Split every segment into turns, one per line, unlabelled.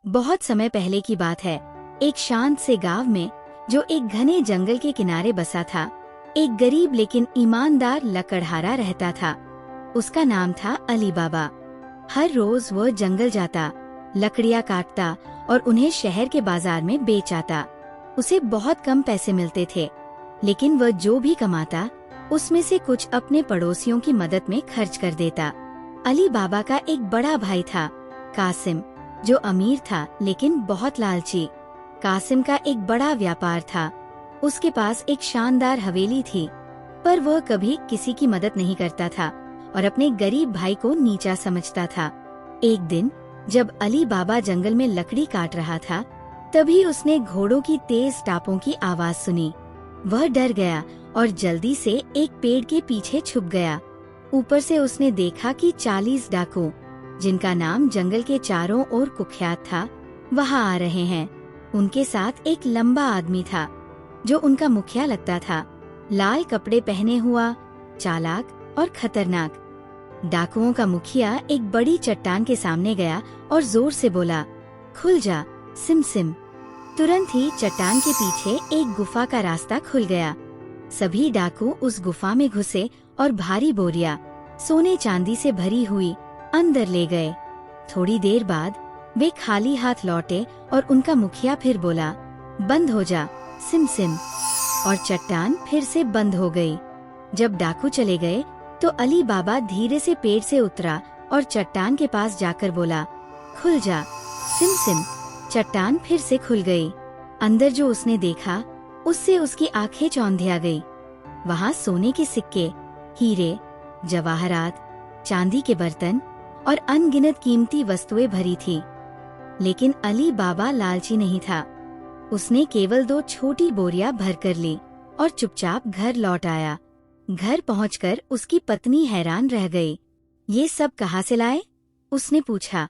बहुत समय पहले की बात है। एक शांत से गांव में, जो एक घने जंगल के किनारे बसा था, एक गरीब लेकिन ईमानदार लकड़हारा रहता था। उसका नाम था अली बाबा। हर रोज वह जंगल जाता, लकड़ियाँ काटता और उन्हें शहर के बाजार में बेच आता। उसे बहुत कम पैसे मिलते थे, लेकिन वह जो भी कमाता उसमें से कुछ अपने पड़ोसियों की मदद में खर्च कर देता। अली बाबा का एक बड़ा भाई था, कासिम, जो अमीर था लेकिन बहुत लालची। कासिम का एक बड़ा व्यापार था। उसके पास एक शानदार हवेली थी, पर वह कभी किसी की मदद नहीं करता था और अपने गरीब भाई को नीचा समझता था। एक दिन जब अली बाबा जंगल में लकड़ी काट रहा था, तभी उसने घोड़ों की तेज टापों की आवाज सुनी। वह डर गया और जल्दी से एक पेड़ के पीछे छुप गया। ऊपर से उसने देखा कि 40 डाकू, जिनका नाम जंगल के चारों ओर कुख्यात था, वहां आ रहे हैं। उनके साथ एक लंबा आदमी था, जो उनका मुखिया लगता था। लाल कपड़े पहने हुआ, चालाक और खतरनाक। डाकुओं का मुखिया एक बड़ी चट्टान के सामने गया और जोर से बोला, खुल जा सिम सिम। तुरंत ही चट्टान के पीछे एक गुफा का रास्ता खुल गया। सभी डाकू उस गुफा में घुसे और भारी बोरियां, सोने चांदी से भरी हुई, अंदर ले गए। थोड़ी देर बाद वे खाली हाथ लौटे और उनका मुखिया फिर बोला, बंद हो जा सिम सिम। और चट्टान फिर से बंद हो गई। जब डाकू चले गए तो अली बाबा धीरे से पेड़ से उतरा और चट्टान के पास जाकर बोला, खुल जा सिम सिम। चट्टान फिर से खुल गई। अंदर जो उसने देखा, उससे उसकी आंखें चौंधिया गई। वहाँ सोने के सिक्के, हीरे, जवाहरात, चांदी के बर्तन और अनगिनत कीमती वस्तुएं भरी थी। लेकिन अली बाबा लालची नहीं था। उसने केवल 2 छोटी बोरियां भर कर ली और चुपचाप घर लौट आया। घर पहुंचकर उसकी पत्नी हैरान रह गई। ये सब कहाँ से लाए? उसने पूछा।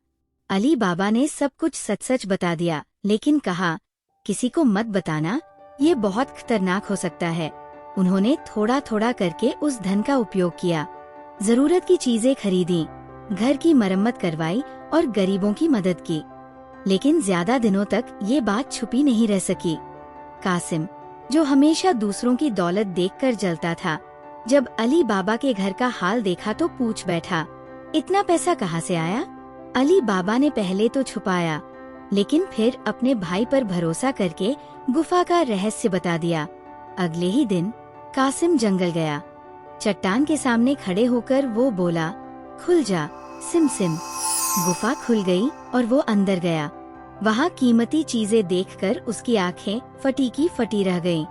अली बाबा ने सब कुछ सच सच बता दिया, लेकिन कहा, किसी को मत बताना, ये बहुत खतरनाक हो सकता है। उन्होंने थोड़ा थोड़ा करके उस धन का उपयोग किया, जरूरत की चीजें खरीदी, घर की मरम्मत करवाई और गरीबों की मदद की। लेकिन ज्यादा दिनों तक ये बात छुपी नहीं रह सकी। कासिम, जो हमेशा दूसरों की दौलत देखकर जलता था, जब अली बाबा के घर का हाल देखा तो पूछ बैठा, इतना पैसा कहाँ से आया? अली बाबा ने पहले तो छुपाया, लेकिन फिर अपने भाई पर भरोसा करके गुफा का रहस्य बता दिया। अगले ही दिन कासिम जंगल गया। चट्टान के सामने खड़े होकर वो बोला, खुल जा सिम सिम। गुफा खुल गई और वो अंदर गया। वहाँ कीमती चीजें देखकर उसकी आंखें फटी की फटी रह गईं।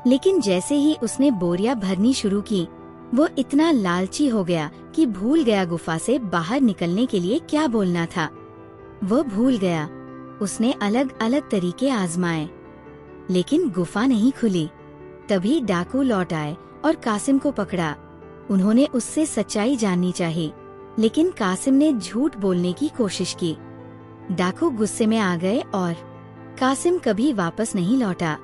लेकिन जैसे ही उसने बोरियां भरनी शुरू की, वो इतना लालची हो गया कि भूल गया गुफा से बाहर निकलने के लिए क्या बोलना था। वो भूल गया। उसने अलग अलग तरीके आजमाए, लेकिन गुफा नहीं खुली। तभी डाकू लौट आए और कासिम को पकड़ा। उन्होंने उससे सच्चाई जाननी चाहिए, लेकिन कासिम ने झूठ बोलने की कोशिश की। डाकू गुस्से में आ गए और कासिम कभी वापस नहीं लौटा।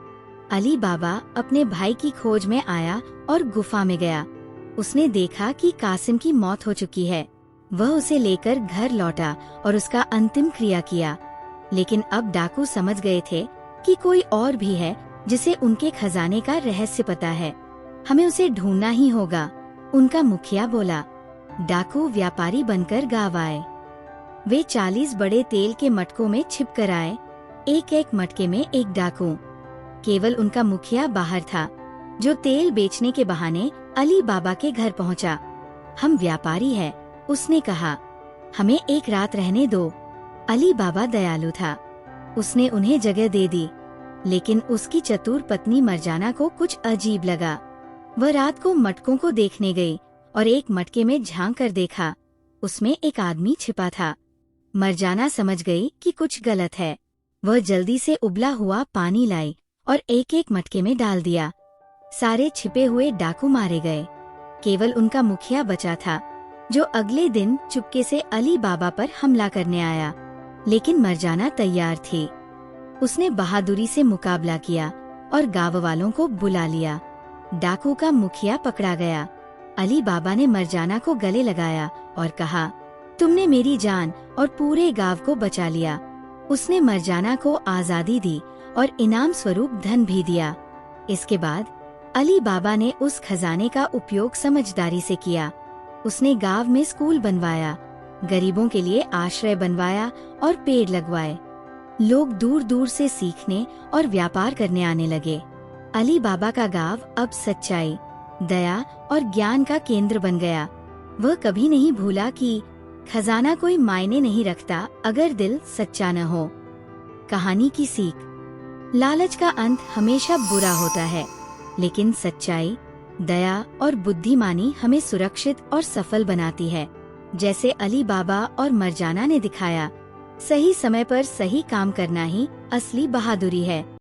अली बाबा अपने भाई की खोज में आया और गुफा में गया। उसने देखा कि कासिम की मौत हो चुकी है। वह उसे लेकर घर लौटा और उसका अंतिम क्रिया किया। लेकिन अब डाकू समझ गए थे कि कोई और भी है जिसे उनके खजाने का रहस्य पता है। हमें उसे ढूंढना ही होगा। उनका मुखिया बोला। डाकू व्यापारी बनकर गाँव आए। वे 40 बड़े तेल के मटकों में छिप कर आए, एक एक मटके में एक डाकू। केवल उनका मुखिया बाहर था, जो तेल बेचने के बहाने अली बाबा के घर पहुंचा। हम व्यापारी हैं, उसने कहा, हमें एक रात रहने दो। अली बाबा दयालु था। उसने उन्हें जगह दे दी, लेकिन उसकी चतुर पत्नी मरजाना को कुछ अजीब लगा। वह रात को मटकों को देखने गई और एक मटके में झांक कर देखा, उसमें एक आदमी छिपा था। मरजाना समझ गई कि कुछ गलत है। वह जल्दी से उबला हुआ पानी लाई और एक एक मटके में डाल दिया। सारे छिपे हुए डाकू मारे गए। केवल उनका मुखिया बचा था, जो अगले दिन चुपके से अली बाबा पर हमला करने आया। लेकिन मरजाना तैयार थी। उसने बहादुरी से मुकाबला किया और गाँव वालों को बुला लिया। डाकू का मुखिया पकड़ा गया। अली बाबा ने मरजाना को गले लगाया और कहा, तुमने मेरी जान और पूरे गांव को बचा लिया। उसने मरजाना को आजादी दी और इनाम स्वरूप धन भी दिया। इसके बाद अली बाबा ने उस खजाने का उपयोग समझदारी से किया। उसने गांव में स्कूल बनवाया, गरीबों के लिए आश्रय बनवाया और पेड़ लगवाए। लोग दूर दूर से सीखने और व्यापार करने आने लगे। अली बाबा का गांव अब सच्चाई, दया और ज्ञान का केंद्र बन गया। वह कभी नहीं भूला कि खजाना कोई मायने नहीं रखता अगर दिल सच्चा न हो। कहानी की सीख: लालच का अंत हमेशा बुरा होता है, लेकिन सच्चाई, दया और बुद्धिमानी हमें सुरक्षित और सफल बनाती है। जैसे अली बाबा और मरजाना ने दिखाया, सही समय पर सही काम करना ही असली बहादुरी है।